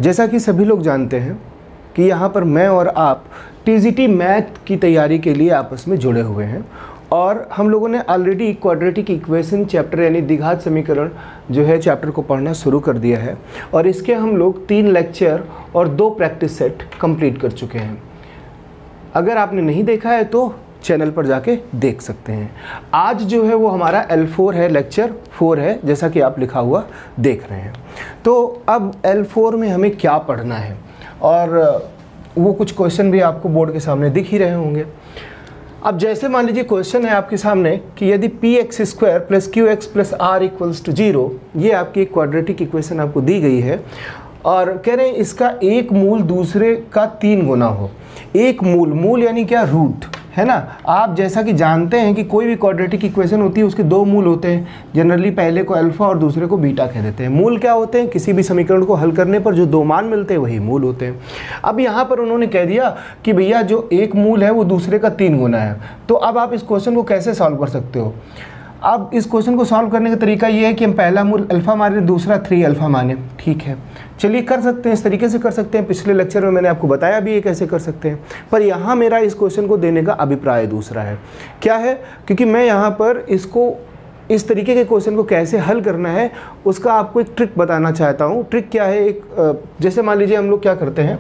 जैसा कि सभी लोग जानते हैं कि यहाँ पर मैं और आप टीजीटी मैथ की तैयारी के लिए आपस में जुड़े हुए हैं और हम लोगों ने ऑलरेडी क्वाड्रेटिक इक्वेशन चैप्टर यानी द्विघात समीकरण जो है चैप्टर को पढ़ना शुरू कर दिया है और इसके हम लोग 3 लेक्चर और 2 प्रैक्टिस सेट कंप्लीट कर चुके हैं। अगर आपने नहीं देखा है तो चैनल पर जाके देख सकते हैं। आज जो है वो हमारा L4 है, लेक्चर 4 है, जैसा कि आप लिखा हुआ देख रहे हैं। तो अब L4 में हमें क्या पढ़ना है और वो कुछ क्वेश्चन भी आपको बोर्ड के सामने दिख ही रहे होंगे। अब जैसे मान लीजिए क्वेश्चन है आपके सामने कि यदि px² + qx + r = 0, ये आपकी क्वाड्रेटिक इक्वेशन आपको दी गई है और कह रहे हैं इसका एक मूल दूसरे का 3 गुना हो। एक मूल यानी क्या, रूट है ना। आप जैसा कि जानते हैं कि कोई भी क्वाड्रेटिक इक्वेशन होती है उसके 2 मूल होते हैं। जनरली पहले को अल्फा और दूसरे को बीटा कह देते हैं। मूल क्या होते हैं, किसी भी समीकरण को हल करने पर जो 2 मान मिलते हैं वही मूल होते हैं। अब यहाँ पर उन्होंने कह दिया कि भैया जो एक मूल है वो दूसरे का 3 गुना है। तो अब आप इस क्वेश्चन को कैसे सॉल्व कर सकते हो। अब इस क्वेश्चन को सॉल्व करने का तरीका ये है कि हम पहला मूल अल्फा माने, दूसरा 3 अल्फा माने। ठीक है, चलिए कर सकते हैं, इस तरीके से कर सकते हैं। पिछले लेक्चर में मैंने आपको बताया भी ये कैसे कर सकते हैं, पर यहाँ मेरा इस क्वेश्चन को देने का अभिप्राय दूसरा है। क्या है, क्योंकि मैं यहाँ पर इसको इस तरीके के क्वेश्चन को कैसे हल करना है उसका आपको एक ट्रिक बताना चाहता हूँ। ट्रिक क्या है, एक जैसे मान लीजिए हम लोग क्या करते हैं,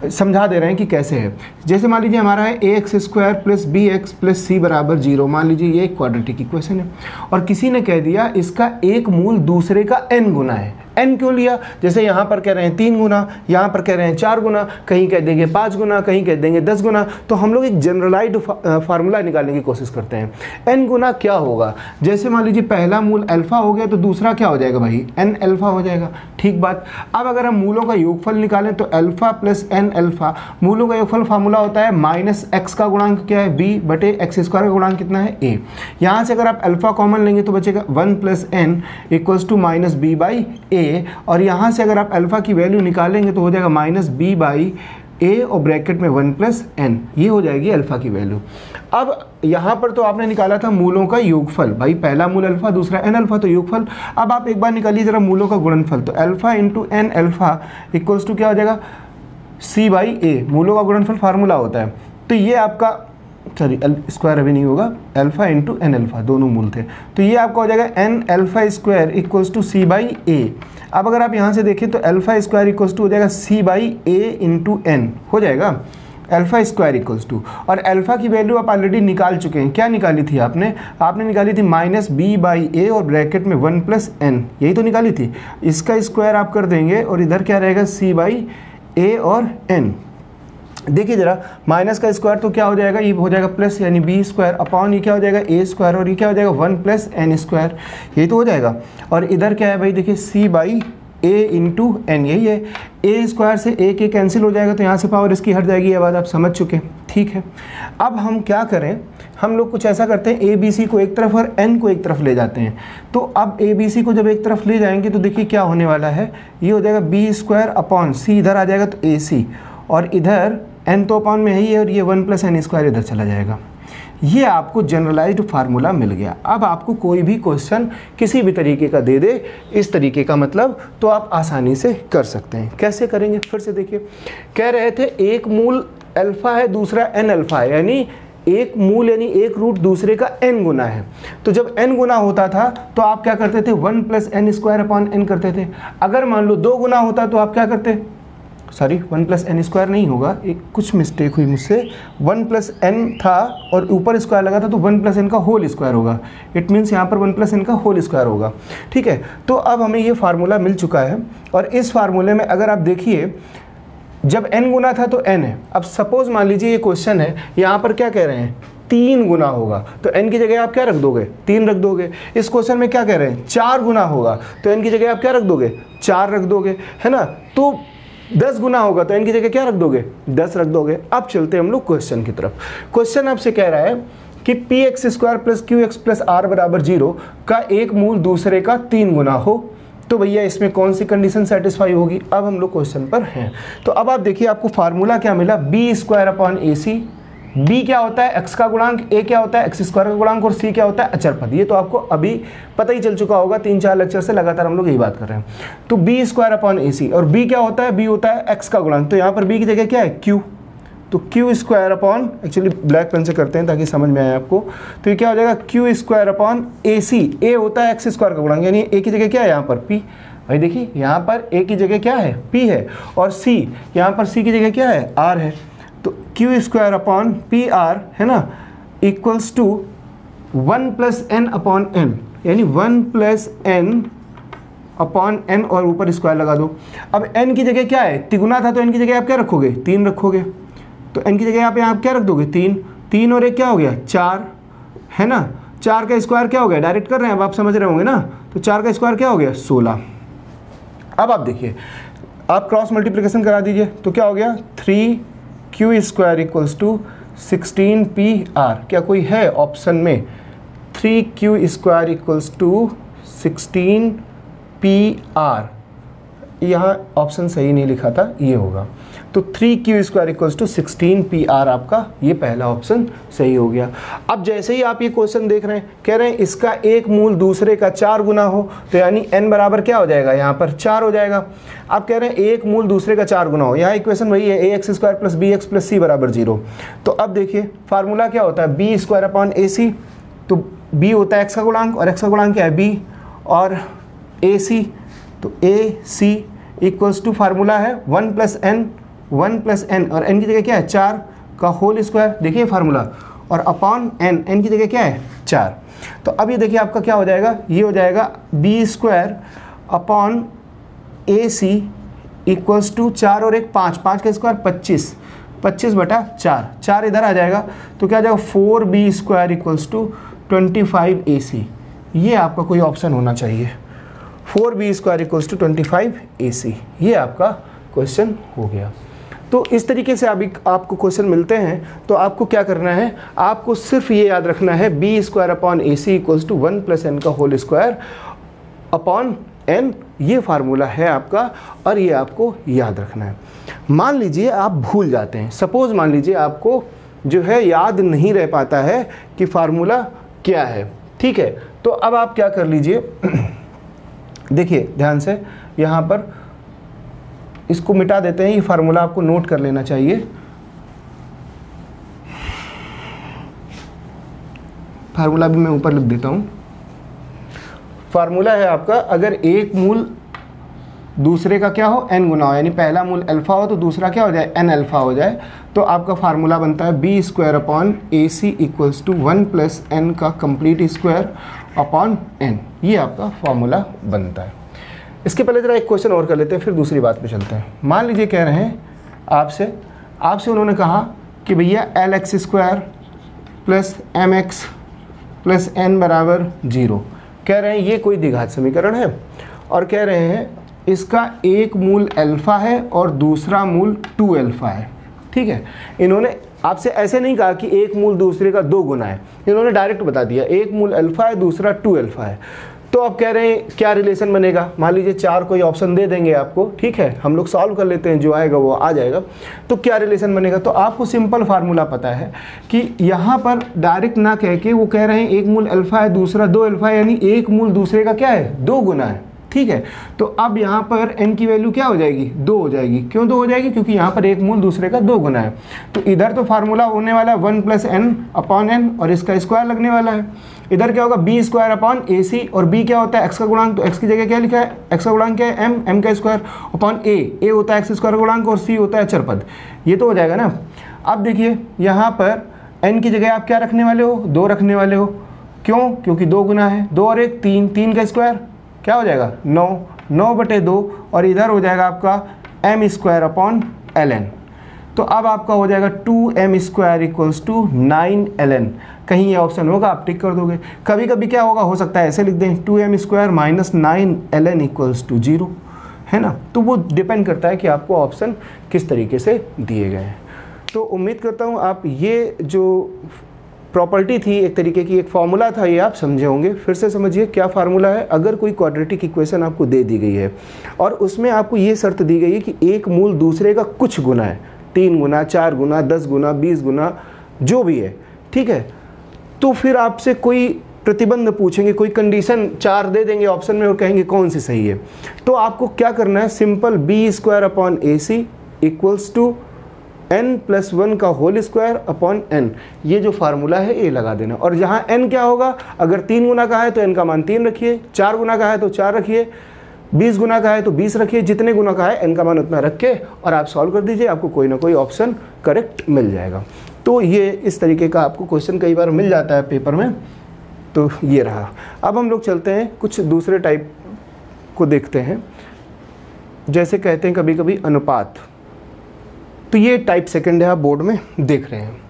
समझा दे रहे हैं कि कैसे है। जैसे मान लीजिए हमारा है ax² + bx + c = 0। मान लीजिए ये एक क्वाड्रेटिक इक्वेशन है और किसी ने कह दिया इसका एक मूल दूसरे का n गुना है। n क्यों लिया, जैसे यहाँ पर कह रहे हैं 3 गुना, यहाँ पर कह रहे हैं 4 गुना, कहीं कह देंगे 5 गुना, कहीं कह देंगे 10 गुना। तो हम लोग एक जनरलाइज्ड फार्मूला निकालने की कोशिश करते हैं। n गुना क्या होगा, जैसे मान लीजिए पहला मूल अल्फा हो गया तो दूसरा क्या हो जाएगा भाई, n अल्फा हो जाएगा। ठीक बात। अब अगर हम मूलों का योगफल निकालें तो अल्फा + n अल्फा, मूलों का योगफल फार्मूला होता है -x का गुणांक क्या है, b/x² का गुणांक कितना है, a। यहाँ से अगर आप अल्फा कॉमन लेंगे तो बचेगा 1 + n = -b/a। और यहाँ से अगर आप अल्फा की वैल्यू निकालेंगे तो हो जाएगा -b/a और ब्रैकेट में 1 + n, ये हो जाएगी अल्फा की वैल्यू। अब यहाँ पर तो आपने निकाला था मूलों का योगफल, भाई पहला मूल अल्फा दूसरा n अल्फा, तो योगफल। अब आप एक बार निकालिए जरा मूलों का गुणनफल, तो अल्फा × n अल्फा = क्या हो जाएगा, c/a। मूलों का गुणनफल फार्मूला होता है। तो ये आपका स्क्वायर अभी नहीं होगा, अल्फा × n अल्फा दोनों मूल थे, तो ये आपका हो जाएगा n अल्फा² = c/a। अब अगर आप यहाँ से देखें तो अल्फा² हो जाएगा c/a × n हो जाएगा, अल्फा² और अल्फा की वैल्यू आप ऑलरेडी निकाल चुके हैं। क्या निकाली थी आपने निकाली थी -b/a और ब्रैकेट में 1 + n, यही तो निकाली थी। इसका स्क्वायर आप कर देंगे और इधर क्या रहेगा, c/a और n। देखिए जरा, माइनस का स्क्वायर तो क्या हो जाएगा, ये हो जाएगा प्लस, यानी b² अपॉन ये क्या हो जाएगा a² और ये क्या हो जाएगा 1 + n², यही तो हो जाएगा। और इधर क्या है भाई, देखिए c/a × n, यही है। a² से a कैंसिल हो जाएगा तो यहाँ से पावर इसकी हट जाएगी। ये बात आप समझ चुके हैं, ठीक है। अब हम क्या करें, हम लोग कुछ ऐसा करते हैं, abc को एक तरफ और n को एक तरफ ले जाते हैं। तो अब abc को जब एक तरफ ले जाएंगे तो देखिए क्या होने वाला है, ये हो जाएगा b² अपॉन c, इधर आ जाएगा तो ac, और इधर n तो अपॉन में ही है और ये 1 + n² इधर चला जाएगा। ये आपको जनरलाइज्ड फार्मूला मिल गया। अब आपको कोई भी क्वेश्चन किसी भी तरीके का दे दे इस तरीके का मतलब, तो आप आसानी से कर सकते हैं। कैसे करेंगे, फिर से देखिए, कह रहे थे एक मूल अल्फा है दूसरा n अल्फा है, यानी एक मूल यानी एक रूट दूसरे का n गुना है। तो जब n गुना होता था तो आप क्या करते थे, 1 + n² n करते थे। अगर मान लो 2 गुना होता तो आप क्या करते, सॉरी 1 + n² नहीं होगा, एक कुछ मिस्टेक हुई मुझसे, 1 + n था और ऊपर स्क्वायर लगा था तो 1 + n का होल स्क्वायर होगा। इट मीन्स यहाँ पर 1 + n का होल स्क्वायर होगा। ठीक है, तो अब हमें ये फार्मूला मिल चुका है और इस फार्मूले में अगर आप देखिए जब n गुना था तो n है। अब सपोज मान लीजिए ये क्वेश्चन है, यहाँ पर क्या कह रहे हैं 3 गुना होगा, तो n की जगह आप क्या रख दोगे, 3 रख दोगे। इस क्वेश्चन में क्या कह रहे हैं 4 गुना होगा, तो n की जगह आप क्या रख दोगे, 4 रख दोगे, है ना। तो 10 गुना होगा तो n की जगह क्या रख दोगे, 10 रख दोगे। अब चलते हैं हम लोग क्वेश्चन की तरफ। क्वेश्चन आपसे कह रहा है कि px² + qx + r = 0 का एक मूल दूसरे का 3 गुना हो, तो भैया इसमें कौन सी कंडीशन सेटिस्फाई होगी। अब हम लोग क्वेश्चन पर हैं, तो अब आप देखिए आपको फार्मूला क्या मिला, b² अपॉन ac b क्या होता है x का गुणांक, a क्या होता है x स्क्वायर का गुणांक और c क्या होता है अचर पद। ये तो आपको अभी पता ही चल चुका होगा, 3-4 लेक्चर से लगातार हम लोग यही बात कर रहे हैं। तो b स्क्वायर अपॉन ac, और b क्या होता है, b होता है x का गुणांक, तो यहाँ पर b की जगह क्या है q, तो q square upon, actually black pen से करते हैं ताकि समझ में आए आपको, तो ये क्या हो जाएगा q square upon ac, a होता है x स्क्वायर का गुणांक, यानी a की जगह क्या है यहाँ पर p, भाई देखिए यहाँ पर a की जगह क्या है p है, और c यहाँ पर c की जगह क्या है r है, तो q square upon P R है ना equals to 1 plus N upon N, यानी 1 प्लस एन अपॉन एन और ऊपर स्क्वायर लगा दो। अब n की जगह क्या है, तिगुना था तो n की जगह आप क्या रखोगे 3 रखोगे, तो n की जगह आप यहाँ क्या रख दोगे 3 और 1 क्या हो गया 4 है ना, 4 का स्क्वायर क्या हो गया, डायरेक्ट कर रहे हैं अब आप समझ रहे होंगे ना, तो 4 का स्क्वायर क्या हो गया 16। अब आप देखिए आप क्रॉस मल्टीप्लिकेशन करा दीजिए तो क्या हो गया 3q square equals to 16pr, क्या कोई है ऑप्शन में 3q square equals to 16pr, यहाँ ऑप्शन सही नहीं लिखा था, ये होगा, तो 3q square equals to 16pr आपका ये पहला ऑप्शन सही हो गया। अब जैसे ही आप ये क्वेश्चन देख रहे हैं, कह रहे हैं इसका एक मूल दूसरे का 4 गुना हो, तो यानी n बराबर क्या हो जाएगा यहाँ पर 4 हो जाएगा। आप कह रहे हैं एक मूल दूसरे का 4 गुना हो, यहाँ इक्वेशन वही है ax square plus bx plus c बराबर 0। तो अब देखिए फार्मूला क्या होता है b स्क्वायर अपॉन ac, तो b होता है x का गुणांक और x का गुणांक क्या है b, और ac तो ac इक्वल्स टू फार्मूला है 1 प्लस n और n की जगह क्या है 4 का होल स्क्वायर, देखिए फार्मूला, और अपॉन n की जगह क्या है 4। तो अब ये देखिए आपका क्या हो जाएगा, ये हो जाएगा b square upon ac equals to 4 और 1 5 का स्क्वायर 25 बटा 4 इधर आ जाएगा, तो क्या आ जाएगा 4b square equals to 25ac, ये आपका कोई ऑप्शन होना चाहिए, 4b square equals to 25ac, ये आपका क्वेश्चन हो गया। तो इस तरीके से अभी आपको क्वेश्चन मिलते हैं, तो आपको क्या करना है, आपको सिर्फ ये याद रखना है b square upon ac equals to 1 plus n का होल स्क्वायर अपॉन n, ये फार्मूला है आपका, और ये आपको याद रखना है। मान लीजिए आप भूल जाते हैं, सपोज मान लीजिए आपको जो है याद नहीं रह पाता है कि फार्मूला क्या है, ठीक है, तो अब आप क्या कर लीजिए देखिए ध्यान से, यहाँ पर इसको मिटा देते हैं, ये फार्मूला आपको नोट कर लेना चाहिए। फार्मूला भी मैं ऊपर लिख देता हूँ। फार्मूला है आपका, अगर एक मूल दूसरे का क्या हो n गुना हो, यानी पहला मूल अल्फा हो तो दूसरा क्या हो जाए n अल्फा हो जाए, तो आपका फार्मूला बनता है b square upon ac equals to 1 plus n का कंप्लीट स्क्वायर अपॉन n, ये आपका फार्मूला बनता है। इसके पहले जरा एक क्वेश्चन और कर लेते हैं, फिर दूसरी बात पे चलते हैं। मान लीजिए कह रहे हैं आपसे उन्होंने कहा कि भैया lx square plus mx plus n बराबर 0, कह रहे हैं ये कोई द्विघात समीकरण है, और कह रहे हैं इसका एक मूल अल्फ़ा है और दूसरा मूल 2 अल्फ़ा है, ठीक है। इन्होंने आपसे ऐसे नहीं कहा कि एक मूल दूसरे का 2 गुना है, इन्होंने डायरेक्ट बता दिया एक मूल अल्फ़ा है दूसरा 2 अल्फ़ा है। तो अब कह रहे हैं क्या रिलेशन बनेगा, मान लीजिए 4 कोई ऑप्शन दे देंगे आपको, ठीक है, हम लोग सॉल्व कर लेते हैं, जो आएगा वो आ जाएगा। तो क्या रिलेशन बनेगा, तो आपको सिंपल फार्मूला पता है कि यहाँ पर डायरेक्ट ना कह के वो कह रहे हैं एक मूल अल्फ़ा है दूसरा 2 अल्फ़ा है, यानी एक मूल दूसरे का क्या है 2 गुना है, ठीक है। तो अब यहाँ पर n की वैल्यू क्या हो जाएगी 2 हो जाएगी, क्यों 2 हो जाएगी, क्योंकि यहाँ पर एक मूल दूसरे का 2 गुना है। तो इधर तो फार्मूला होने वाला है 1 प्लस n अपॉन n और इसका स्क्वायर लगने वाला है। इधर क्या होगा b स्क्वायर अपॉन ac, और b क्या होता है x का गुणांक, तो x की जगह क्या लिखा है, x का गुणांक क्या है m का स्क्वायर अपॉन a होता है x स्क्वायर का गुणांक और c होता है अचर पद, ये तो हो जाएगा ना। अब देखिए यहाँ पर n की जगह आप क्या रखने वाले हो 2 रखने वाले हो, क्यों, क्योंकि 2 गुना है, 2 और 1 3 का स्क्वायर क्या हो जाएगा 9 बटे 2, और इधर हो जाएगा आपका m स्क्वायर अपॉन ln। तो अब आपका हो जाएगा 2m square equals to 9ln, कहीं ये ऑप्शन होगा आप टिक कर दोगे। कभी कभी क्या होगा, हो सकता है ऐसे लिख दें 2m square minus 9ln equals to 0, है ना। तो वो डिपेंड करता है कि आपको ऑप्शन किस तरीके से दिए गए हैं। तो उम्मीद करता हूँ आप ये जो प्रॉपर्टी थी एक तरीके की, एक फार्मूला था, ये आप समझे होंगे। फिर से समझिए क्या फार्मूला है, अगर कोई क्वाड्रेटिक इक्वेशन आपको दे दी गई है और उसमें आपको ये शर्त दी गई है कि एक मूल दूसरे का कुछ गुना है, 3 गुना 4 गुना 10 गुना 20 गुना जो भी है, ठीक है। तो फिर आपसे कोई प्रतिबंध पूछेंगे, कोई कंडीशन 4 दे देंगे ऑप्शन में और कहेंगे कौन सी सही है। तो आपको क्या करना है, simple b² equals to n+1 का होल स्क्वायर अपॉन n, ये जो फार्मूला है ये लगा देना। और जहाँ n क्या होगा, अगर 3 गुना का है तो n का मान 3 रखिए, 4 गुना का है तो 4 रखिए, 20 गुना का है तो 20 रखिए, जितने गुना का है n का मान उतना रख के और आप सॉल्व कर दीजिए, आपको कोई ना कोई ऑप्शन करेक्ट मिल जाएगा। तो ये इस तरीके का आपको क्वेश्चन कई बार मिल जाता है पेपर में। तो ये रहा। अब हम लोग चलते हैं कुछ दूसरे टाइप को देखते हैं, जैसे कहते हैं कभी कभी अनुपात। तो ये टाइप सेकंड है, आप बोर्ड में देख रहे हैं।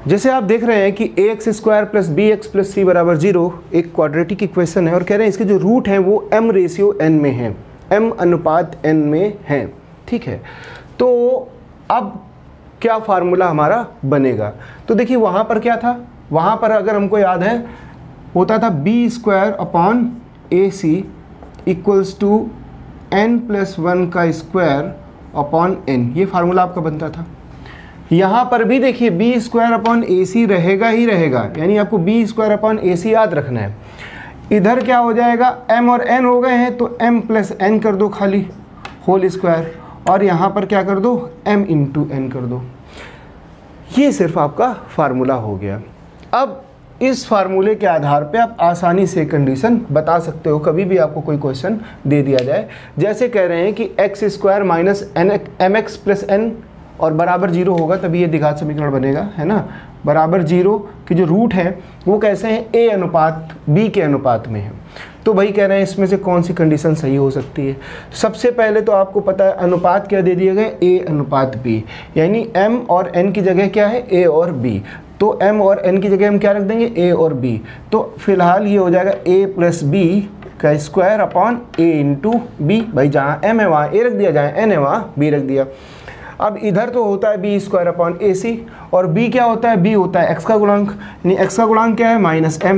जैसे आप देख रहे हैं कि ax² + bx + c = 0 एक क्वाड्रेटिक इक्वेशन है और कह रहे हैं इसके जो रूट हैं वो m/n में हैं, m/n में हैं, ठीक है। तो अब क्या फार्मूला हमारा बनेगा, तो देखिए वहाँ पर क्या था, वहाँ पर अगर हमको याद है होता था b² = ac = n+1 का स्क्वायर अपॉन n, ये फार्मूला आपका बनता था। यहाँ पर भी देखिए b² ac रहेगा ही रहेगा, यानी आपको b² ac याद रखना है। इधर क्या हो जाएगा, m और n हो गए हैं तो m+n कर दो खाली होल स्क्वायर, और यहाँ पर क्या कर दो, m × n कर दो। ये सिर्फ आपका फार्मूला हो गया। अब इस फार्मूले के आधार पे आप आसानी से कंडीशन बता सकते हो, कभी भी आपको कोई क्वेश्चन दे दिया जाए। जैसे कह रहे हैं कि x² - mx + n और बराबर 0 होगा तभी ये द्विघात समीकरण बनेगा, है ना। बराबर 0 के जो रूट हैं वो कैसे हैं, a/b के अनुपात में है। तो भाई कह रहे हैं इसमें से कौन सी कंडीशन सही हो सकती है। सबसे पहले तो आपको पता है अनुपात क्या दे दिए गए, a/b, यानी m और n की जगह क्या है, a और b। तो m और n की जगह हम क्या रख देंगे, a और b। तो फिलहाल ये हो जाएगा a + b का स्क्वायर अपॉन a × b। भाई जहाँ m है वहाँ a रख दिया, जहाँ n है वहाँ b रख दिया। अब इधर तो होता है b² ac और b क्या होता है, b होता है x का गुणांक, यानी x का गुणांक क्या है, -m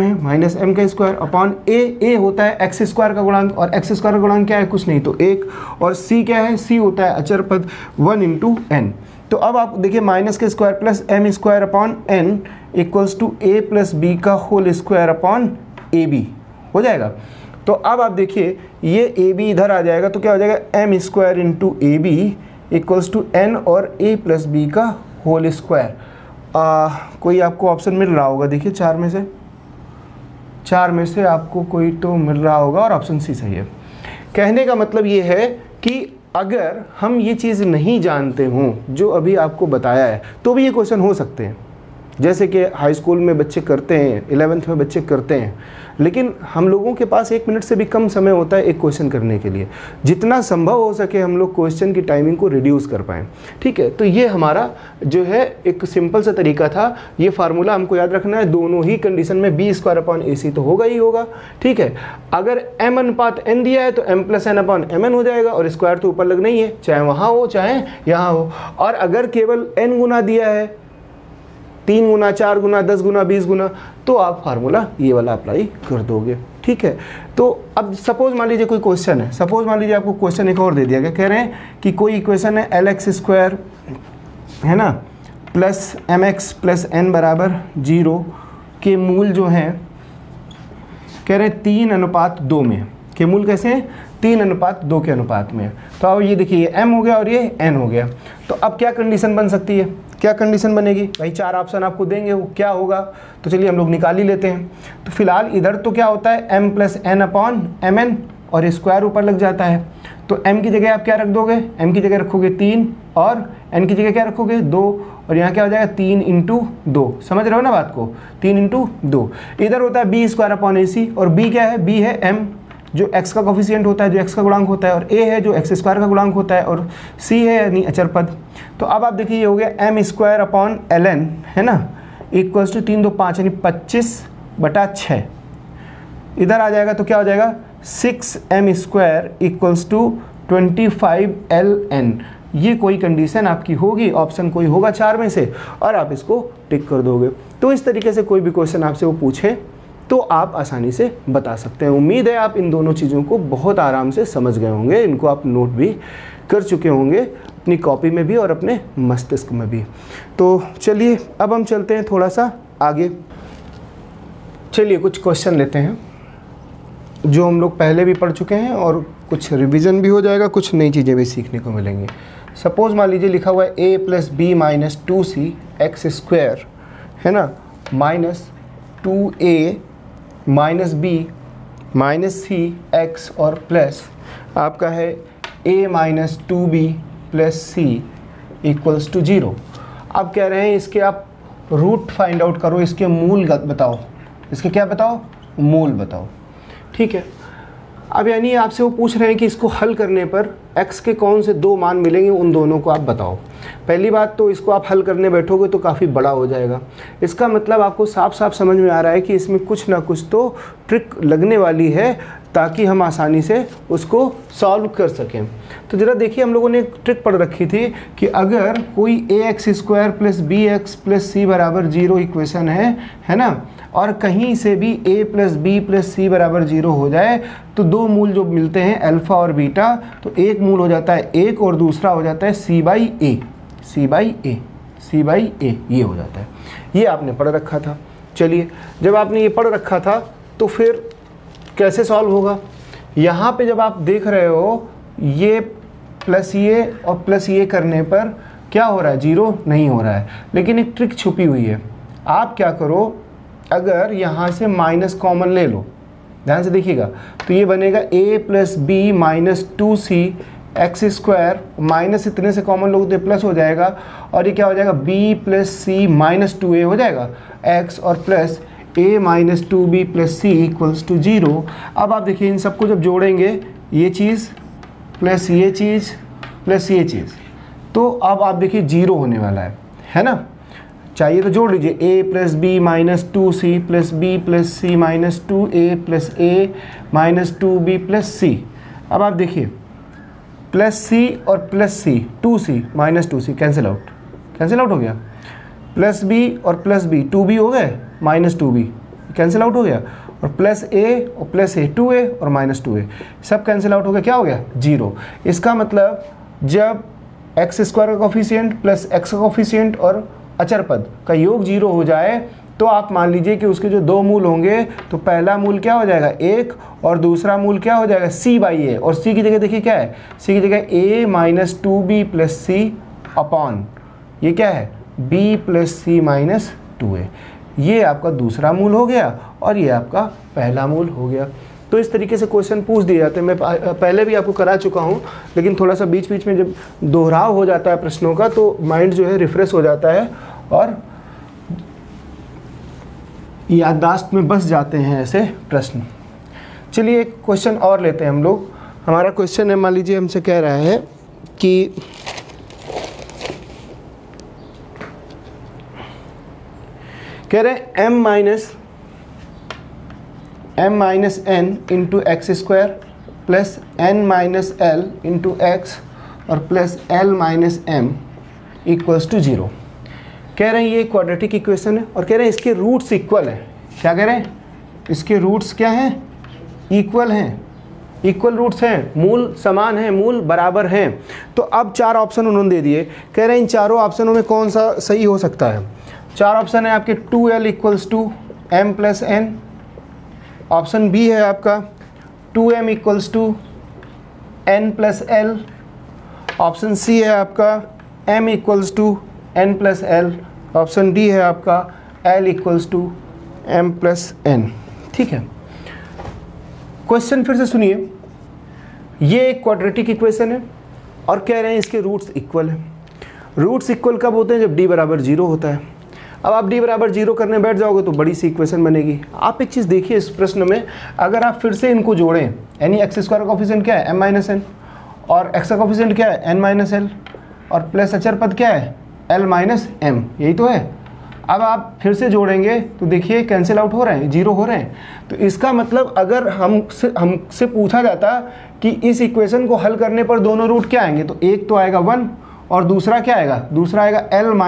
है, -m का स्क्वायर अपॉन a होता है x² का गुणांक, और x² का गुणांक क्या है, कुछ नहीं तो 1, और c क्या है, c होता है अचर पद 1 × n। तो अब आप देखिए माइनस के square plus m² upon n equals to a + b का होल स्क्वायर अपॉन ab हो जाएगा। तो अब आप देखिए ये ab इधर आ जाएगा तो क्या हो जाएगा, m² × ab equals to n और a + b का होल स्क्वायर। कोई आपको ऑप्शन मिल रहा होगा, देखिए 4 में से आपको कोई तो मिल रहा होगा और ऑप्शन सी सही है। कहने का मतलब ये है कि अगर हम ये चीज़ नहीं जानते हों जो अभी आपको बताया है तो भी ये क्वेश्चन हो सकते हैं, जैसे कि हाई स्कूल में बच्चे करते हैं, 11th में बच्चे करते हैं, लेकिन हम लोगों के पास 1 मिनट से भी कम समय होता है एक क्वेश्चन करने के लिए। जितना संभव हो सके हम लोग क्वेश्चन की टाइमिंग को रिड्यूस कर पाएँ, ठीक है। तो ये हमारा जो है एक सिंपल सा तरीका था। ये फार्मूला हमको याद रखना है, दोनों ही कंडीशन में b² ac तो होगा ही होगा, ठीक है। अगर m/n दिया है तो m+n/mn हो जाएगा, और स्क्वायर तो ऊपर लगना ही है, चाहे वहाँ हो चाहे यहाँ हो। और अगर केवल n गुना दिया है, 3 गुना, 4 गुना, 10 गुना, 20 गुना, तो आप फार्मूला ये वाला अप्लाई कर दोगे, ठीक है। तो अब सपोज मान लीजिए कोई क्वेश्चन है, सपोज मान लीजिए आपको क्वेश्चन एक और दे दिया गया, कह रहे हैं कि कोई इक्वेशन है lx² है ना प्लस mx + n = 0 के मूल जो हैं कह रहे हैं 3:2 में, के मूल कैसे हैं, 3:2 के अनुपात में। तो अब ये देखिए ये m हो गया और ये n हो गया। तो अब क्या कंडीशन बन सकती है, क्या कंडीशन बनेगी भाई, 4 ऑप्शन आपको देंगे, वो क्या होगा, तो चलिए हम लोग निकाल ही लेते हैं। तो फिलहाल इधर तो क्या होता है m + n/mn और स्क्वायर ऊपर लग जाता है। तो m की जगह आप क्या रख दोगे, m की जगह रखोगे 3 और n की जगह क्या रखोगे 2, और यहाँ क्या हो जाएगा 3 × 2, समझ रहे हो ना बात को, 3 × 2। इधर होता है b² ac और b क्या है, b है m जो x का कोफिशिएंट होता है, जो x का गुणांक होता है, और a है जो x² का गुणांक होता है, और c है यानी अचर पद। तो अब आप देखिए ये हो गया m² ln है ना इक्वल्स टू 3 2 5 यानी 25/6। इधर आ जाएगा तो क्या हो जाएगा 6m² इक्वल्स टू 25 ln। ये कोई कंडीशन आपकी होगी, ऑप्शन कोई होगा 4 में से, और आप इसको टिक कर दोगे। तो इस तरीके से कोई भी क्वेश्चन आपसे वो पूछे तो आप आसानी से बता सकते हैं। उम्मीद है आप इन दोनों चीज़ों को बहुत आराम से समझ गए होंगे, इनको आप नोट भी कर चुके होंगे अपनी कॉपी में भी और अपने मस्तिष्क में भी। तो चलिए अब हम चलते हैं थोड़ा सा आगे। चलिए कुछ क्वेश्चन लेते हैं जो हम लोग पहले भी पढ़ चुके हैं और कुछ रिवीजन भी हो जाएगा, कुछ नई चीज़ें भी सीखने को मिलेंगी। सपोज़ मान लीजिए लिखा हुआ है a + b - 2c x² है ना, minus 2a - b - c x और प्लस आपका है a - 2b + c = 0। अब कह रहे हैं इसके आप रूट फाइंड आउट करो, इसके मूल बताओ, इसके क्या बताओ, मूल बताओ। ठीक है, अब यानी आपसे वो पूछ रहे हैं कि इसको हल करने पर x के कौन से दो मान मिलेंगे, उन दोनों को आप बताओ। पहली बात तो इसको आप हल करने बैठोगे तो काफ़ी बड़ा हो जाएगा। इसका मतलब आपको साफ साफ समझ में आ रहा है कि इसमें कुछ ना कुछ तो ट्रिक लगने वाली है ताकि हम आसानी से उसको सॉल्व कर सकें। तो ज़रा देखिए, हम लोगों ने एक ट्रिक पढ़ रखी थी कि अगर कोई ax² + bx + c = 0 इक्वेशन है ना, और कहीं से भी a + b + c = 0 हो जाए तो दो मूल जो मिलते हैं अल्फ़ा और बीटा, तो एक मूल हो जाता है 1 और दूसरा हो जाता है c/a, ये हो जाता है। ये आपने पढ़ रखा था। चलिए, जब आपने ये पढ़ रखा था तो फिर कैसे सॉल्व होगा। यहाँ पे जब आप देख रहे हो ये प्लस ये और प्लस ये करने पर क्या हो रहा है, 0 नहीं हो रहा है, लेकिन एक ट्रिक छुपी हुई है। आप क्या करो, अगर यहाँ से माइनस कॉमन ले लो, ध्यान से देखिएगा, तो ये बनेगा a + b - 2c x², minus इतने से कॉमन लोग तो प्लस हो जाएगा, और ये क्या हो जाएगा b + c - 2a हो जाएगा x, और प्लस a - 2b + c = 0। अब आप देखिए इन सबको जब जोड़ेंगे, ये चीज़ प्लस ये चीज़ प्लस ये चीज़, तो अब आप देखिए 0 होने वाला है ना। चाहिए तो जोड़ लीजिए a + b - 2c + b + c - 2a + a - 2b + c। अब आप देखिए प्लस c और plus c, 2c - 2c cancel out हो गया, प्लस b और प्लस b 2b हो गए, -2b कैंसिल आउट हो गया, और प्लस a और प्लस a 2a और -2a सब कैंसिल आउट हो गया, क्या हो गया 0। इसका मतलब जब x² का कोफिशिएंट प्लस x का कोफिशिएंट और अचर पद का योग 0 हो जाए तो आप मान लीजिए कि उसके जो दो मूल होंगे, तो पहला मूल क्या हो जाएगा 1 और दूसरा मूल क्या हो जाएगा c/a, और c की जगह देखिए क्या है, c की जगह a - 2b + c अपॉन ये क्या है b + c - 2a। ये आपका दूसरा मूल हो गया और ये आपका पहला मूल हो गया। तो इस तरीके से क्वेश्चन पूछ दिए जाते हैं। मैं पहले भी आपको करा चुका हूँ, लेकिन थोड़ा सा बीच बीच में जब दोहराव हो जाता है प्रश्नों का तो माइंड जो है रिफ्रेश हो जाता है और याददाश्त में बस जाते हैं ऐसे प्रश्न। चलिए एक क्वेश्चन और लेते हैं हम लोग। हमारा क्वेश्चन है, मान लीजिए हमसे कह रहा है कि कह रहे हैं m - n × x² plus n - l × x और प्लस l - m = 0। कह रहे हैं ये क्वाड्रेटिक इक्वेशन है और कह रहे हैं इसके रूट्स इक्वल हैं। क्या कह रहे हैं, इसके रूट्स क्या हैं, इक्वल हैं, इक्वल रूट्स हैं, मूल समान हैं, मूल बराबर हैं। तो अब 4 ऑप्शन उन्होंने दे दिए। कह रहे हैं इन चारों ऑप्शनों में कौन सा सही हो सकता है। 4 ऑप्शन है आपके, 2l = m + n, option B है आपका 2m = n + l, option C है आपका m = n + l, option D है आपका l = m + n। ठीक है, क्वेश्चन फिर से सुनिए। ये एक क्वाड्रेटिक इक्वेशन है और कह रहे हैं इसके रूट्स इक्वल हैं। रूट्स इक्वल कब होते हैं, जब d = 0 होता है। अब आप d = 0 करने बैठ जाओगे तो बड़ी सी इक्वेशन बनेगी। आप एक चीज़ देखिए इस प्रश्न में, अगर आप फिर से इनको जोड़ें, यानी x² का कोफिशिएंट क्या है m - n, और x का कोफिशिएंट क्या है n - l, और प्लस अचर पद क्या है l - m, यही तो है। अब आप फिर से जोड़ेंगे तो देखिए कैंसिल आउट हो रहे हैं, 0 हो रहे हैं। तो इसका मतलब अगर हमसे पूछा जाता कि इस इक्वेशन को हल करने पर दोनों रूट क्या आएंगे, तो एक तो आएगा 1 और दूसरा क्या आएगा, दूसरा आएगा l -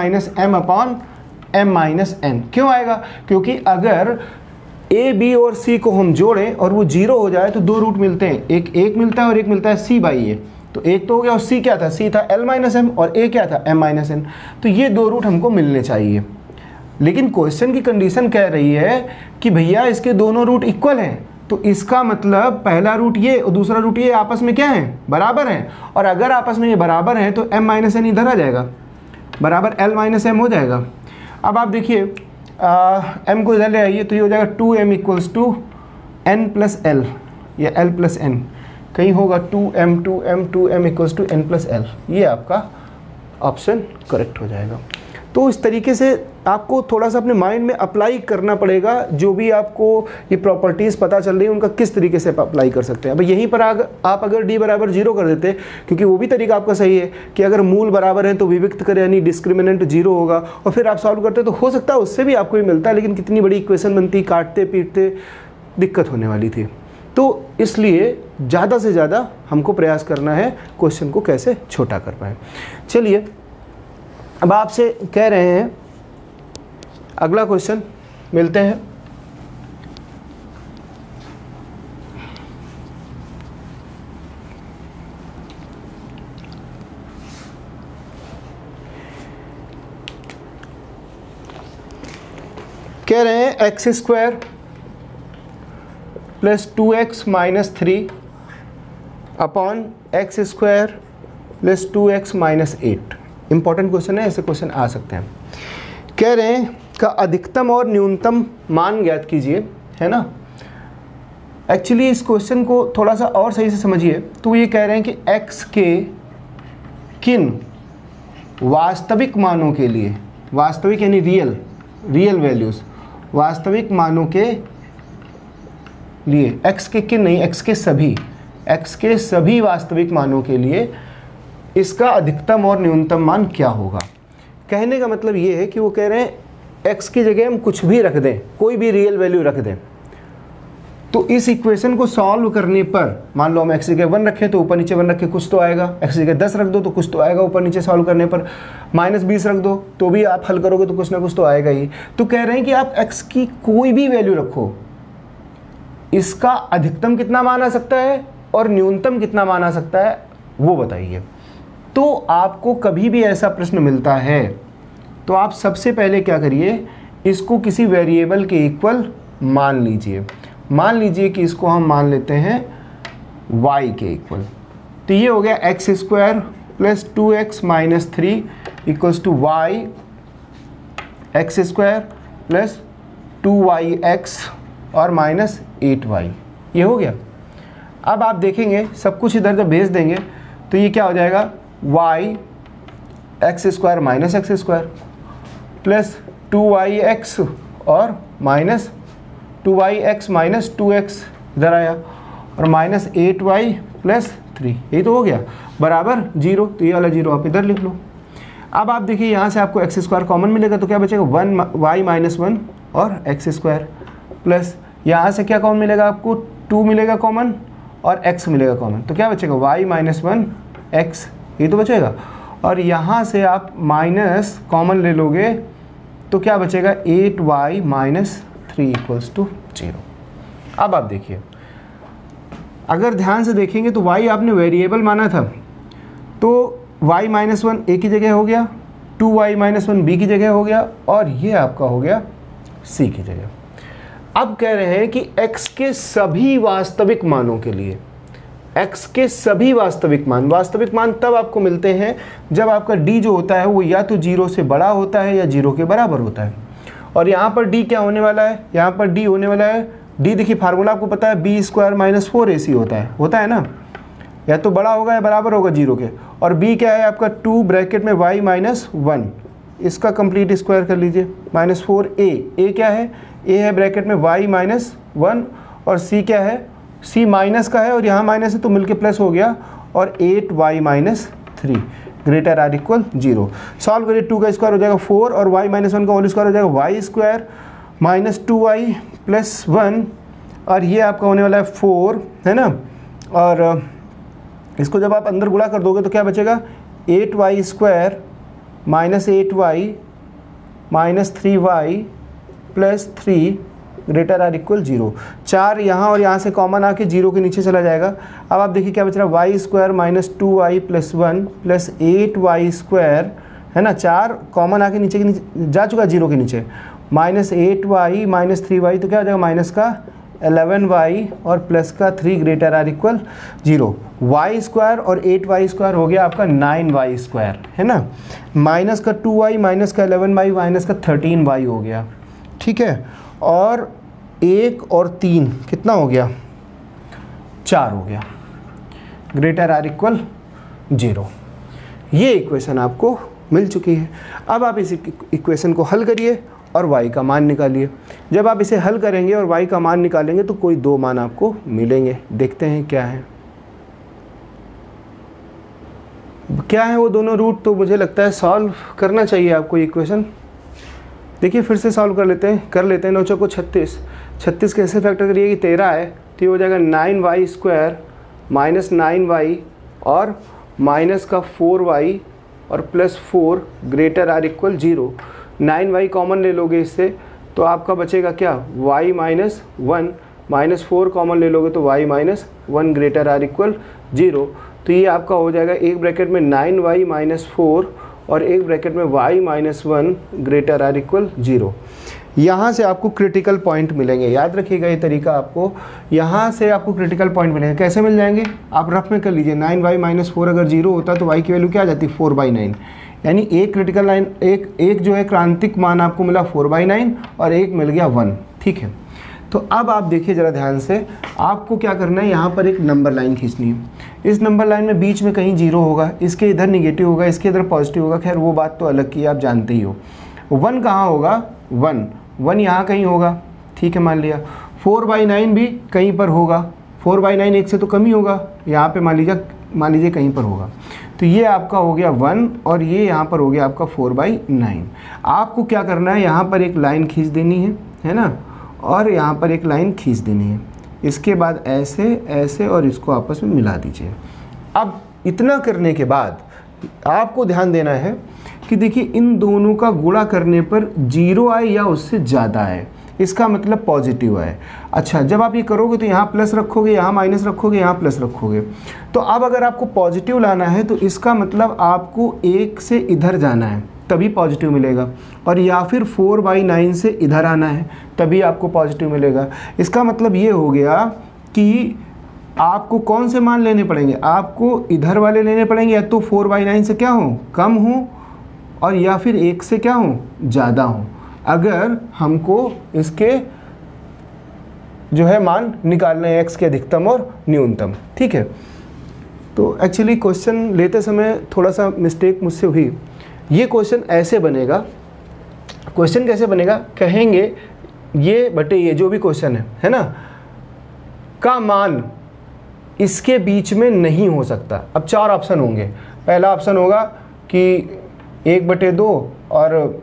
m/m - n। क्यों आएगा, क्योंकि अगर ए बी और सी को हम जोड़ें और वो 0 हो जाए तो दो रूट मिलते हैं, एक मिलता है और एक मिलता है सी बाई ए। तो एक तो हो गया और सी क्या था, सी था l माइनस एम और ए क्या था m माइनस एन। तो ये दो रूट हमको मिलने चाहिए। लेकिन क्वेश्चन की कंडीशन कह रही है कि भैया इसके दोनों रूट इक्वल हैं, तो इसका मतलब पहला रूट ये और दूसरा रूट ये आपस में क्या है, बराबर हैं। और अगर आपस में ये बराबर हैं तो m माइनस एन इधर आ जाएगा, बराबर l माइनस एम हो जाएगा। अब आप देखिए m को इधर ले आइए तो ये हो जाएगा 2m equals to n plus L या l प्लस n, कहीं होगा 2m equals to n plus L. ये आपका ऑप्शन करेक्ट हो जाएगा। तो इस तरीके से आपको थोड़ा सा अपने माइंड में अप्लाई करना पड़ेगा, जो भी आपको ये प्रॉपर्टीज़ पता चल रही है उनका किस तरीके से अप्लाई कर सकते हैं। अब यहीं पर आप अगर d बराबर 0 कर देते, क्योंकि वो भी तरीका आपका सही है कि अगर मूल बराबर है तो विविक्त करें, यानी डिस्क्रिमिनेंट 0 होगा, और फिर आप सॉल्व करते तो हो सकता है उससे भी आपको ही मिलता है, लेकिन कितनी बड़ी इक्वेशन बनती, काटते पीटते दिक्कत होने वाली थी। तो इसलिए ज़्यादा से ज़्यादा हमको प्रयास करना है क्वेश्चन को कैसे छोटा कर पाएँ। चलिए अब आपसे कह रहे हैं अगला क्वेश्चन मिलते हैं। कह रहे हैं x square plus 2x minus 3 upon x square plus 2x minus 8। Important question है, ऐसे क्वेश्चन आ सकते हैं। कह रहे हैं का अधिकतम और न्यूनतम मान ज्ञात कीजिए, है ना। एक्चुअली इस क्वेश्चन को थोड़ा सा और सही से समझिए तो ये कह रहे हैं कि x के किन वास्तविक मानों के लिए, वास्तविक यानी रियल वैल्यूज़, वास्तविक मानों के लिए, x के किन नहीं, x के सभी वास्तविक मानों के लिए इसका अधिकतम और न्यूनतम मान क्या होगा। कहने का मतलब ये है कि वो कह रहे हैं x की जगह हम कुछ भी रख दें, कोई भी रियल वैल्यू रख दें, तो इस इक्वेशन को सॉल्व करने पर, मान लो हम x की जगह 1 रखें तो ऊपर नीचे 1 रखें कुछ तो आएगा, x की जगह 10 रख दो तो कुछ तो आएगा ऊपर नीचे सॉल्व करने पर, -20 रख दो तो भी आप हल करोगे तो कुछ ना कुछ तो आएगा ही। तो कह रहे हैं कि आप x की कोई भी वैल्यू रखो, इसका अधिकतम कितना मान आ सकता है और न्यूनतम कितना मान आ सकता है वो बताइए। तो आपको कभी भी ऐसा प्रश्न मिलता है तो आप सबसे पहले क्या करिए, इसको किसी वेरिएबल के इक्वल मान लीजिए। मान लीजिए कि इसको हम मान लेते हैं y के इक्वल, तो ये हो गया X square plus 2x minus 3 equals to Y X square plus 2yx और माइनस 8y, ये हो गया। अब आप देखेंगे सब कुछ इधर जब भेज देंगे तो ये क्या हो जाएगा, y x square minus x square plus 2yx और माइनस 2yx माइनस 2x इधर आया और माइनस 8y प्लस 3, यही तो हो गया, बराबर 0। तो ये वाला 0 आप इधर लिख लो। अब आप देखिए यहाँ से आपको एक्स स्क्वायर कॉमन मिलेगा तो क्या बचेगा, 1y माइनस 1 और एक्स स्क्वायर प्लस यहाँ से क्या कॉमन मिलेगा आपको, 2 मिलेगा कॉमन और x मिलेगा कॉमन, तो क्या बचेगा y माइनस 1 x, ये तो बचेगा। और यहाँ से आप माइनस कॉमन ले लोगे तो क्या बचेगा, 8y माइनस 3 इक्वल्स टू 0। अब आप देखिए, अगर ध्यान से देखेंगे तो y आपने वेरिएबल माना था तो y माइनस 1 a की जगह हो गया, 2y माइनस 1 b की जगह हो गया और ये आपका हो गया c की जगह। अब कह रहे हैं कि x के सभी वास्तविक मानों के लिए, x के सभी वास्तविक मान तब आपको मिलते हैं जब आपका d जो होता है वो या तो 0 से बड़ा होता है या 0 के बराबर होता है। और यहाँ पर d क्या होने वाला है, यहाँ पर d होने वाला है, d देखिए फार्मूला आपको पता है, b स्क्वायर माइनस 4ac होता है ना, या तो बड़ा होगा या बराबर होगा 0 के। और b क्या है आपका 2 ब्रैकेट में y माइनस 1, इसका कंप्लीट स्क्वायर कर लीजिए, माइनस 4a क्या है, a है ब्रैकेट में y माइनस 1 और c क्या है, c माइनस का है और यहाँ माइनस है तो मिलके प्लस हो गया और 8y minus 3 greater or equal 0। Solve करिए, 2 का स्क्वायर हो जाएगा 4 और y माइनस 1 का होल स्क्वायर हो जाएगा y square minus 2y plus 1 और ये आपका होने वाला है 4, है ना। और इसको जब आप अंदर गुणा कर दोगे तो क्या बचेगा, 8y square minus 8y minus 3y plus 3 greater or equal 0। 4 यहाँ और यहाँ से कॉमन आके 0 के नीचे चला जाएगा। अब आप देखिए क्या बच रहा है, Y square minus 2y plus 1 plus 8y square, है ना, 4 कॉमन आके नीचे के नीचे जा चुका 0 के नीचे, माइनस 8y माइनस 3y, तो क्या हो जाएगा माइनस का 11y और प्लस का 3 greater or equal 0। Y square और 8y स्क्वायर हो गया आपका 9y स्क्वायर, है ना, माइनस का 2y माइनस का 11y माइनस का 13y हो गया, ठीक है, और 1 और 3 कितना हो गया, 4 हो गया, ग्रेटर आर इक्वल 0। ये इक्वेशन आपको मिल चुकी है। अब आप इस इक्वेशन को हल करिए और y का मान निकालिए। जब आप इसे हल करेंगे और y का मान निकालेंगे तो कोई 2 मान आपको मिलेंगे। देखते हैं क्या है, क्या है वो दोनों रूट। तो मुझे लगता है सॉल्व करना चाहिए आपको इक्वेशन। देखिए फिर से सॉल्व कर लेते हैं। 9 चौको 36, 36 कैसे फैक्टर करिए कि 13 है, तो ये हो जाएगा 9y स्क्वायर माइनस 9y और माइनस का 4y और plus 4 greater or equal 0। 9y common ले लोगे इससे तो आपका बचेगा क्या, y माइनस 1, माइनस 4 कॉमन ले लोगे तो y minus 1 greater or equal 0। तो ये आपका हो जाएगा एक ब्रैकेट में 9y माइनस 4 और एक ब्रैकेट में y minus 1 greater or equal 0। यहाँ से आपको क्रिटिकल पॉइंट मिलेंगे। याद रखिएगा ये तरीका, आपको यहाँ से आपको क्रिटिकल पॉइंट मिलेंगे। कैसे मिल जाएंगे, आप रफ में कर लीजिए। 9y माइनस 4 अगर 0 होता तो y की वैल्यू क्या आ जाती, 4/9। यानी एक क्रिटिकल लाइन, एक जो है क्रांतिक मान आपको मिला 4/9 और एक मिल गया 1, ठीक है। तो अब आप देखिए ज़रा ध्यान से, आपको क्या करना है, यहाँ पर एक नंबर लाइन खींचनी है। इस नंबर लाइन में बीच में कहीं 0 होगा, इसके इधर निगेटिव होगा, इसके इधर पॉजिटिव होगा, खैर वो बात तो अलग की है, आप जानते ही हो। 1 कहाँ होगा, 1 यहाँ कहीं होगा, ठीक है, मान लिया। 4/9 भी कहीं पर होगा, 4/9 1 से तो कम ही होगा, यहाँ पे मान लीजिए कहीं पर होगा। तो ये आपका हो गया 1 और ये यहाँ पर हो गया आपका 4/9। आपको क्या करना है, यहाँ पर एक लाइन खींच देनी है ना, और यहाँ पर एक लाइन खींच देनी है। इसके बाद ऐसे ऐसे और इसको आपस में मिला दीजिए। अब इतना करने के बाद आपको ध्यान देना है कि देखिए इन दोनों का गुणा करने पर 0 आए या उससे ज़्यादा आए, इसका मतलब पॉजिटिव है। अच्छा, जब आप ये करोगे तो यहाँ प्लस रखोगे, यहाँ माइनस रखोगे, यहाँ प्लस रखोगे। तो अब अगर आपको पॉजिटिव लाना है तो इसका मतलब आपको 1 से इधर जाना है तभी पॉजिटिव मिलेगा, और या फिर 4/9 से इधर आना है तभी आपको पॉजिटिव मिलेगा। इसका मतलब ये हो गया कि आपको कौन से मान लेने पड़ेंगे, आपको इधर वाले लेने पड़ेंगे, या तो 4/9 से क्या हो, कम हो, और या फिर 1 से क्या हो, ज़्यादा हो, अगर हमको इसके जो है मान निकालने हैं, x के अधिकतम और न्यूनतम, ठीक है। तो एक्चुअली क्वेश्चन लेते समय थोड़ा सा मिस्टेक मुझसे हुई। ये क्वेश्चन ऐसे बनेगा, क्वेश्चन कैसे बनेगा, कहेंगे ये बटे ये जो भी क्वेश्चन है ना, का मान इसके बीच में नहीं हो सकता। अब 4 ऑप्शन होंगे। पहला ऑप्शन होगा कि 1/2 और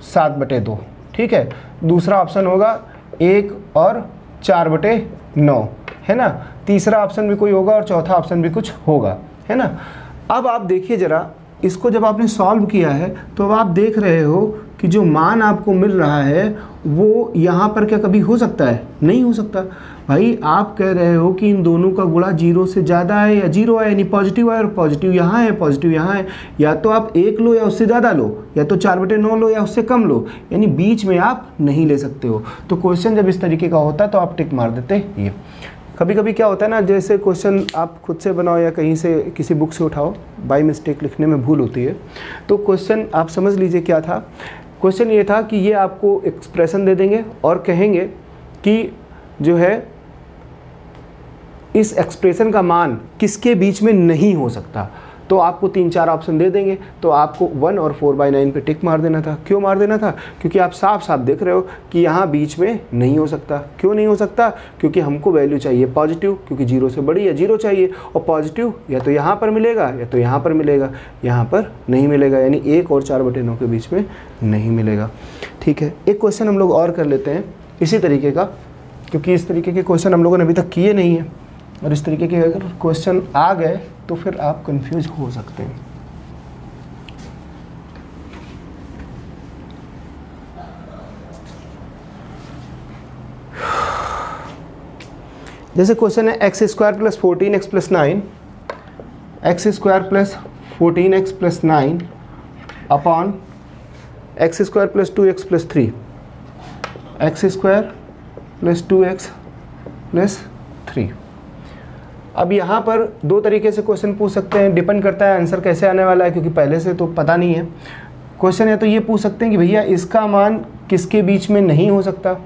7/2, ठीक है। दूसरा ऑप्शन होगा 1 और 4/9, है ना। तीसरा ऑप्शन भी कोई होगा और चौथा ऑप्शन भी कुछ होगा, है ना। अब आप देखिए ज़रा, इसको जब आपने सॉल्व किया है तो अब आप देख रहे हो कि जो मान आपको मिल रहा है वो यहाँ पर क्या कभी हो सकता है, नहीं हो सकता। भाई आप कह रहे हो कि इन दोनों का गुणा 0 से ज़्यादा है या 0 है, यानी पॉजिटिव है, और पॉजिटिव यहाँ है, पॉजिटिव यहाँ है। या तो आप 1 लो या उससे ज़्यादा लो, या तो 4/9 लो या उससे कम लो, यानी बीच में आप नहीं ले सकते हो। तो क्वेश्चन जब इस तरीके का होता है तो आप टिक मार देते ये। कभी कभी क्या होता है ना, जैसे क्वेश्चन आप खुद से बनाओ या कहीं से किसी बुक से उठाओ, बाय मिस्टेक लिखने में भूल होती है। तो क्वेश्चन आप समझ लीजिए क्या था। क्वेश्चन ये था कि ये आपको एक्सप्रेशन दे देंगे और कहेंगे कि जो है इस एक्सप्रेशन का किसके किसके बीच में नहीं हो सकता। तो आपको 3-4 ऑप्शन दे देंगे, तो आपको 1 और 4/9 पे टिक मार देना था। क्यों मार देना था? क्योंकि आप साफ साफ देख रहे हो कि यहाँ बीच में नहीं हो सकता। क्यों नहीं हो सकता? क्योंकि हमको वैल्यू चाहिए पॉजिटिव, क्योंकि 0 से बड़ी या 0 चाहिए, और पॉजिटिव या तो यहाँ पर मिलेगा या तो यहाँ पर मिलेगा, यहाँ पर नहीं मिलेगा, यानी 1 और 4/9 के बीच में नहीं मिलेगा। ठीक है, एक क्वेश्चन हम लोग और कर लेते हैं इसी तरीके का, क्योंकि इस तरीके के क्वेश्चन हम लोगों ने अभी तक किए नहीं हैं, और इस तरीके के अगर क्वेश्चन आ गए तो फिर आप कंफ्यूज हो सकते हैं। जैसे क्वेश्चन है x square plus 14x plus 9, x square plus 14x plus 9 upon x square plus 2x plus 3, x square plus 2x plus 3। अब यहाँ पर दो तरीके से क्वेश्चन पूछ सकते हैं, डिपेंड करता है आंसर कैसे आने वाला है, क्योंकि पहले से तो पता नहीं है क्वेश्चन है। तो ये पूछ सकते हैं कि भैया इसका मान किसके बीच में नहीं हो सकता,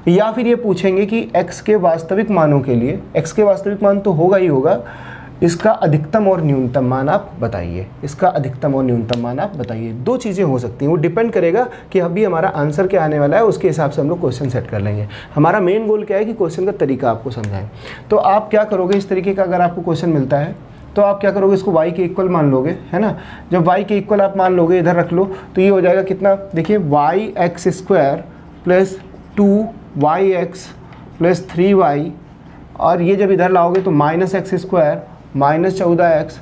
या फिर ये पूछेंगे कि x के वास्तविक मानों के लिए, x के वास्तविक मान तो होगा ही होगा, इसका अधिकतम और न्यूनतम मान आप बताइए, इसका अधिकतम और न्यूनतम मान आप बताइए। दो चीज़ें हो सकती हैं, वो डिपेंड करेगा कि अभी हमारा आंसर क्या आने वाला है, उसके हिसाब से हम लोग क्वेश्चन सेट कर लेंगे। हमारा मेन गोल क्या है कि क्वेश्चन का तरीका आपको समझाएं। तो आप क्या करोगे, इस तरीके का अगर आपको क्वेश्चन मिलता है तो आप क्या करोगे, इसको y के इक्वल मान लोगे, है ना। जब y के इक्वल आप मान लोगे, इधर रख लो, तो ये हो जाएगा कितना, देखिए yx square plus 2yx plus 3y, और ये जब इधर लाओगे तो minus x square minus 14x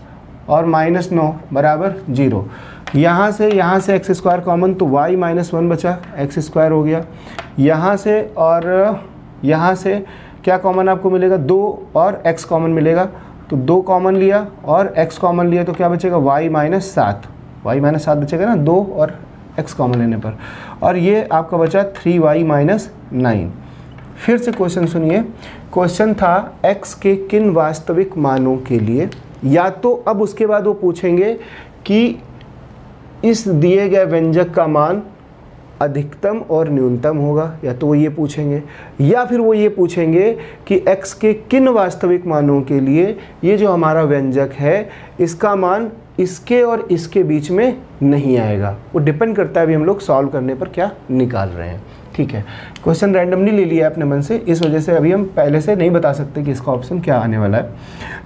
और माइनस 9 बराबर 0। यहाँ से एक्स स्क्वायर कॉमन, तो y माइनस 1 बचा, एक्स स्क्वायर हो गया। यहाँ से और यहाँ से क्या कॉमन आपको मिलेगा, 2 और x कॉमन मिलेगा, तो 2 कॉमन लिया और x कॉमन लिया, तो क्या बचेगा y माइनस 7, y माइनस 7 बचेगा ना 2 और x कॉमन लेने पर, और ये आपका बचा 3y माइनस 9। फिर से क्वेश्चन सुनिए, क्वेश्चन था x के किन वास्तविक मानों के लिए, या तो अब उसके बाद वो पूछेंगे कि इस दिए गए व्यंजक का मान अधिकतम और न्यूनतम होगा, या तो वो ये पूछेंगे, या फिर वो ये पूछेंगे कि x के किन वास्तविक मानों के लिए ये जो हमारा व्यंजक है इसका मान इसके और इसके बीच में नहीं आएगा। वो डिपेंड करता है अभी हम लोग सॉल्व करने पर क्या निकाल रहे हैं, ठीक है। क्वेश्चन रैंडमली ले लिया है अपने मन से, इस वजह से अभी हम पहले से नहीं बता सकते कि इसका ऑप्शन क्या आने वाला है।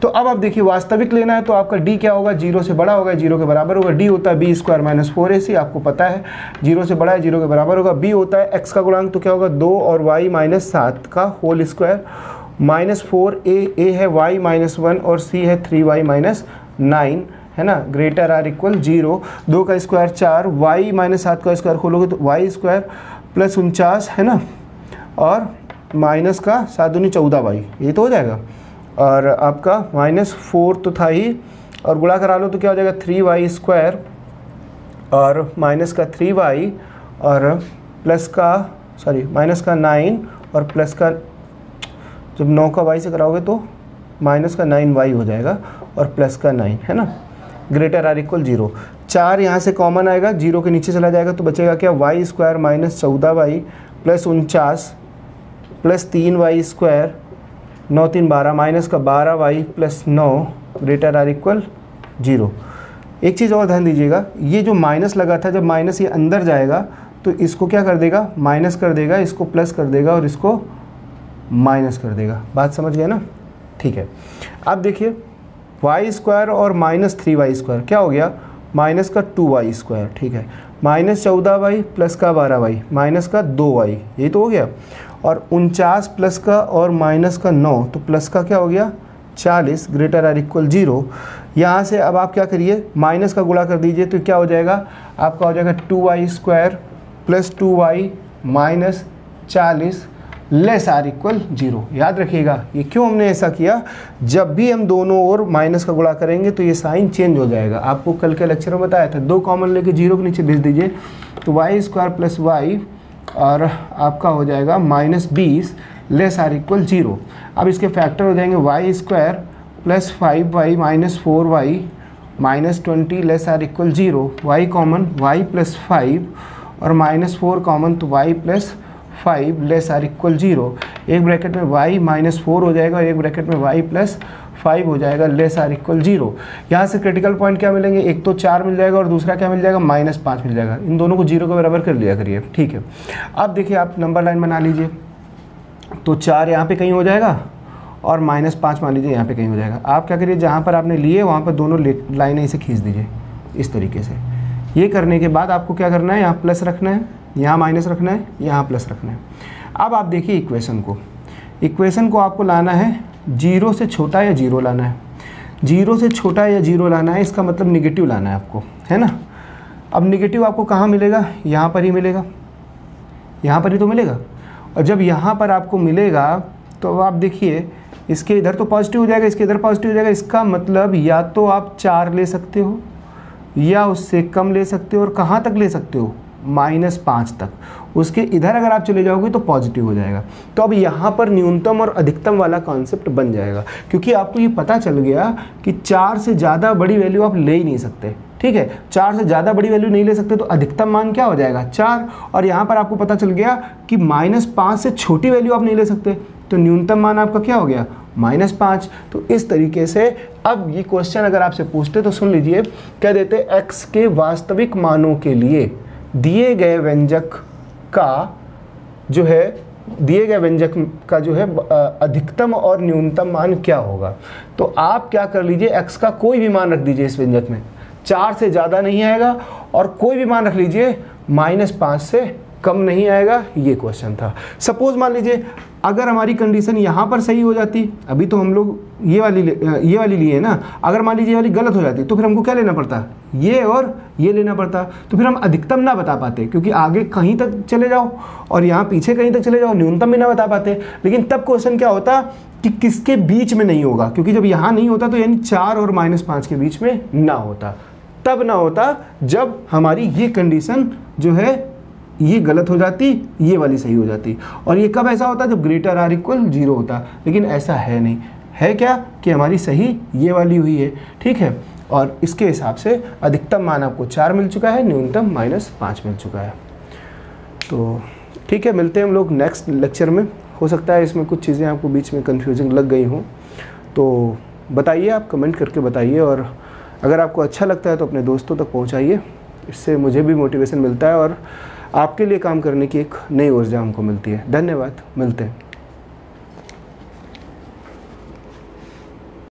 तो अब आप देखिए वास्तविक लेना है तो आपका d क्या होगा, 0 से बड़ा होगा, 0 के बराबर होगा। d होता है b स्क्वायर माइनस 4ac, आपको पता है 0 से बड़ा है, 0 के बराबर होगा। b होता है x का गुणांक, तो क्या होगा 2 और y माइनस 7 का होल स्क्वायर, माइनस 4a है y माइनस 1 और c है 3y माइनस 9, है ना, ग्रेटर आर इक्वल 0। 2 का स्क्वायर 4, y माइनस 7 का स्क्वायर खोलोगे तो y स्क्वायर प्लस 49, है ना, और माइनस का 7 दूनी 14y, ये तो हो जाएगा। और आपका माइनस 4 तो था ही, और गुणा करा लो तो क्या हो जाएगा 3y स्क्वायर और माइनस का 3y और प्लस का माइनस का 9 और प्लस का, जब 9 का y से कराओगे तो माइनस का 9y हो जाएगा और प्लस का 9, है ना, ग्रेटर आर इक्वल 0। 4 यहाँ से कॉमन आएगा, 0 के नीचे चला जाएगा, तो बचेगा क्या y square minus 14y plus 49 plus 3y square, 9 3 12 minus का 12y plus 9 greater or equal 0। एक चीज़ और ध्यान दीजिएगा, ये जो माइनस लगा था, जब माइनस ये अंदर जाएगा तो इसको क्या कर देगा, माइनस कर देगा, इसको प्लस कर देगा और इसको माइनस कर देगा। बात समझ गए ना, ठीक है। अब देखिए y स्क्वायर और माइनस 3y स्क्वायर क्या हो गया, माइनस का 2y स्क्वायर, ठीक है, माइनस 14y प्लस का 12y माइनस का 2y, यही तो हो गया। और 49 प्लस का और माइनस का 9, तो प्लस का क्या हो गया 40 ग्रेटर आर इक्वल 0। यहाँ से अब आप क्या करिए, माइनस का गुणा कर दीजिए, तो क्या हो जाएगा आपका, हो जाएगा 2y square plus 2y minus 40 less or equal 0। याद रखिएगा ये क्यों हमने ऐसा किया, जब भी हम दोनों ओर माइनस का गुणा करेंगे तो ये साइन चेंज हो जाएगा। आपको कल के लेक्चर में बताया था, 2 कॉमन लेके 0 के नीचे भेज दीजिए, तो y स्क्वायर प्लस y और आपका हो जाएगा माइनस 20 लेस आर इक्वल 0। अब इसके फैक्टर हो जाएंगे y square plus 5y minus 4y minus 20 less or equal 0, y common y plus 5 और माइनस 4 कॉमन, तो y plus 5 less or equal 0। एक ब्रैकेट में y माइनस 4 हो जाएगा और एक ब्रैकेट में y प्लस 5 हो जाएगा लेस आर इक्वल 0। यहाँ से क्रिटिकल पॉइंट क्या मिलेंगे, एक तो 4 मिल जाएगा और दूसरा क्या मिल जाएगा माइनस 5 मिल जाएगा। इन दोनों को 0 के बराबर कर लिया करिए, ठीक है। अब देखिए आप नंबर लाइन बना लीजिए, तो 4 यहाँ पे कहीं हो जाएगा और माइनस 5 मान लीजिए यहाँ पे कहीं हो जाएगा। आप क्या करिए, जहाँ पर आपने लिए वहाँ पर दोनों लाइनें इसे खींच दीजिए इस तरीके से। ये करने के बाद आपको क्या करना है, यहाँ प्लस रखना है, यहाँ माइनस रखना है, यहाँ प्लस रखना है। अब आप देखिए इक्वेशन को आपको लाना है 0 से छोटा या 0 लाना है, 0 से छोटा या 0 लाना है, इसका मतलब निगेटिव लाना है आपको, है ना। अब निगेटिव आपको कहाँ मिलेगा, यहाँ पर ही मिलेगा, यहाँ पर ही तो मिलेगा। और जब यहाँ पर आपको मिलेगा तो अब आप देखिए, इसके इधर तो पॉजिटिव हो जाएगा, इसके इधर पॉजिटिव हो जाएगा। इसका मतलब या तो आप 4 ले सकते हो या उससे कम ले सकते हो, और कहाँ तक ले सकते हो, -5 तक। उसके इधर अगर आप चले जाओगे तो पॉजिटिव हो जाएगा। तो अब यहाँ पर न्यूनतम और अधिकतम वाला कॉन्सेप्ट बन जाएगा, क्योंकि आपको ये पता चल गया कि 4 से ज़्यादा बड़ी वैल्यू आप ले ही नहीं सकते। ठीक है, 4 से ज़्यादा बड़ी वैल्यू नहीं ले सकते, तो अधिकतम मान क्या हो जाएगा, 4। और यहाँ पर आपको पता चल गया कि -5 से छोटी वैल्यू आप नहीं ले सकते, तो न्यूनतम मान आपका क्या हो गया, -5। तो इस तरीके से अब ये क्वेश्चन अगर आपसे पूछते तो सुन लीजिए, कह देते x के वास्तविक मानों के लिए दिए गए व्यंजक का जो है, दिए गए व्यंजक का जो है अधिकतम और न्यूनतम मान क्या होगा। तो आप क्या कर लीजिए, x का कोई भी मान रख दीजिए इस व्यंजक में, 4 से ज़्यादा नहीं आएगा, और कोई भी मान रख लीजिए -5 से कम नहीं आएगा। ये क्वेश्चन था। सपोज मान लीजिए अगर हमारी कंडीशन यहाँ पर सही हो जाती, अभी तो हम लोग ये वाली लिए ना, अगर मान लीजिए ये वाली गलत हो जाती तो फिर हमको क्या लेना पड़ता, ये और ये लेना पड़ता। तो फिर हम अधिकतम ना बता पाते, क्योंकि आगे कहीं तक चले जाओ और यहाँ पीछे कहीं तक चले जाओ, न्यूनतम भी ना बता पाते। लेकिन तब क्वेश्चन क्या होता कि किसके बीच में नहीं होगा, क्योंकि जब यहाँ नहीं होता तो यानी 4 और -5 के बीच में ना होता। तब ना होता जब हमारी ये कंडीशन जो है ये गलत हो जाती, ये वाली सही हो जाती। और ये कब ऐसा होता, जब ग्रेटर आर इक्वल 0 होता। लेकिन ऐसा है नहीं, है क्या कि हमारी सही ये वाली हुई है। ठीक है, और इसके हिसाब से अधिकतम मान आपको 4 मिल चुका है, न्यूनतम -5 मिल चुका है। तो ठीक है, मिलते हैं हम लोग नेक्स्ट लेक्चर में। हो सकता है इसमें कुछ चीज़ें आपको बीच में कन्फ्यूजिंग लग गई हों, तो बताइए, आप कमेंट करके बताइए। और अगर आपको अच्छा लगता है तो अपने दोस्तों तक पहुँचाइए, इससे मुझे भी मोटिवेशन मिलता है और आपके लिए काम करने की एक नई ऊर्जा हमको मिलती है। धन्यवाद, मिलते हैं।